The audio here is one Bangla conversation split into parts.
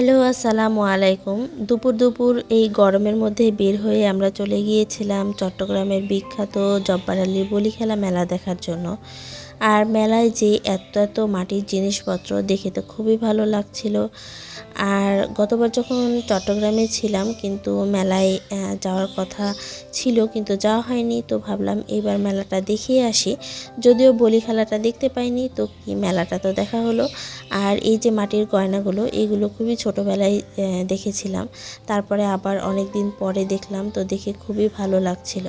হ্যালো, আসসালামু আলাইকুম। দুপুর এই গরমের মধ্যে বের হয়ে আমরা চলে গিয়েছিলাম চট্টগ্রামের বিখ্যাত জব্বার আলীর বলিখেলা মেলা দেখার জন্য। আর মেলায় যে এত মাটির জিনিসপত্র দেখে তো খুবই ভালো লাগছিল। আর গতবার যখন চট্টগ্রামে ছিলাম কিন্তু মেলায় যাওয়ার কথা ছিল কিন্তু যাওয়া হয়নি, তো ভাবলাম এইবার মেলাটা দেখিয়ে আসি। যদিও বলি খেলাটা দেখতে পাইনি, তো কি মেলাটা তো দেখা হলো। আর এই যে মাটির গয়নাগুলো, এইগুলো খুবই ছোটোবেলায় দেখেছিলাম, তারপরে আবার অনেক দিন পরে দেখলাম, তো দেখে খুবই ভালো লাগছিল।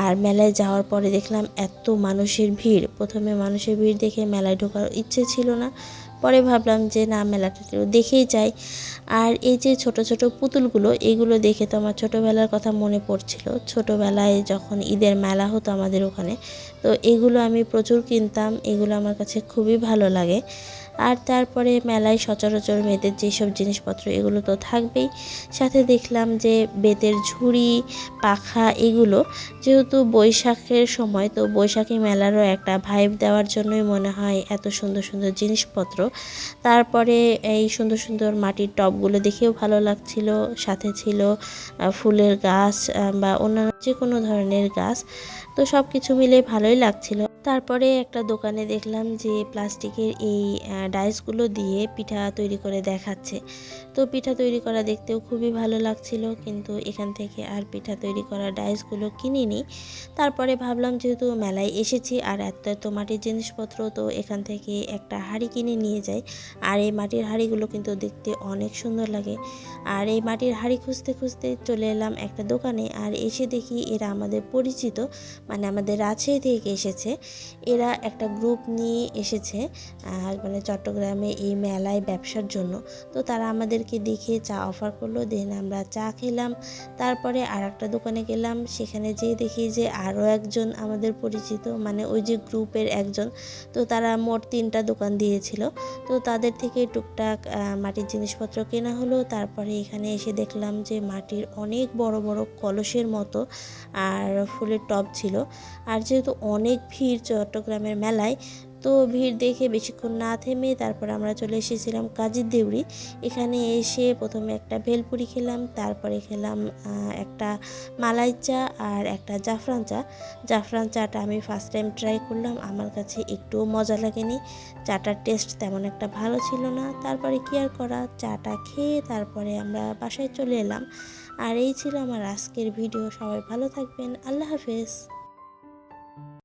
আর মেলায় যাওয়ার পরে দেখলাম এত মানুষের ভিড়, প্রথমে মানুষের ভিড় দেখে মেলায় ঢোকার ইচ্ছে ছিল না, পরে ভাবলাম যে না, মেলাটা দেখেই যাই। আর এই যে ছোট ছোট পুতুলগুলো, এগুলো দেখে তো আমার ছোটোবেলার কথা মনে পড়ছিল। ছোটোবেলায় যখন ঈদের মেলা হতো আমাদের ওখানে, তো এগুলো আমি প্রচুর কিনতাম, এগুলো আমার কাছে খুবই ভালো লাগে। আর তারপরে মেলায় সচরাচর মেয়েদের যেসব জিনিসপত্র, এগুলো তো থাকবেই। সাথে দেখলাম যে বেতের ঝুড়ি, পাখা, এগুলো যেহেতু বৈশাখের সময়, তো বৈশাখী মেলারও একটা ভাইব দেওয়ার জন্যই মনে হয় এত সুন্দর সুন্দর জিনিসপত্র। তারপরে এই সুন্দর সুন্দর মাটির টবগুলো দেখেও ভালো লাগছিল। সাথে ছিল ফুলের গাছ বা অন্যান্য যে কোনো ধরনের গাছ, তো সব কিছু মিলে ভালোই লাগছিল। তারপরে একটা দোকানে দেখলাম যে প্লাস্টিকের এই ডাইসগুলো দিয়ে পিঠা তৈরি করে দেখাচ্ছে। তো পিঠা তৈরি করা দেখতেও খুবই ভালো লাগছিল, কিন্তু এখান থেকে আর পিঠা তৈরি করা ডাইসগুলো কিনিনি। তারপরে ভাবলাম যেহেতু মেলায় এসেছি আর এত মাটির জিনিসপত্র, তো এখান থেকে একটা হাঁড়ি কিনে নিয়ে যাই। আর এই মাটির হাঁড়িগুলো কিন্তু দেখতে অনেক সুন্দর লাগে। আর এই মাটির হাঁড়ি খুঁজতে খুঁজতে চলে এলাম একটা দোকানে, আর এসে দেখি এরা আমাদের পরিচিত, মানে আমাদের রাজশাহী থেকে এসেছে। এরা একটা গ্রুপ নিয়ে এসেছে মানে চট্টগ্রামে এই মেলায় ব্যবসার জন্য। তো তারা আমাদেরকে দেখে চা অফার করলো, দেন আমরা চা খেলাম। তারপরে আর একটা দোকানে গেলাম, সেখানে যেয়ে দেখি যে আরও একজন আমাদের পরিচিত, মানে ওই যে গ্রুপের একজন। তো তারা মোট 3টা দোকান দিয়েছিল, তো তাদের থেকে টুকটাক মাটির জিনিসপত্র কেনা হলো। তারপরে এখানে এসে দেখলাম যে মাটির অনেক বড় বড় কলসের মতো আর ফুলের টব ছিল। আর যেহেতু অনেক ভিড় চট্টগ্রামের মেলায়, তো ভিড় দেখে বেশিক্ষণ না থেমে তারপর আমরা চলে এসেছিলাম কাজীর দেউরি। এখানে এসে প্রথমে একটা ভেলপুরি খেলাম, তারপরে খেলাম একটা মালাই চা আর একটা জাফরান চা। জাফরান চাটা আমি ফার্স্ট টাইম ট্রাই করলাম, আমার কাছে একটুও মজা লাগেনি, চাটার টেস্ট তেমন একটা ভালো ছিল না। তারপরে কি আর করা, চাটা খেয়ে তারপরে আমরা বাসায় চলে এলাম। আর এই ছিল আমার আজকের ভিডিও। সবাই ভালো থাকবেন, আল্লাহ হাফেজ।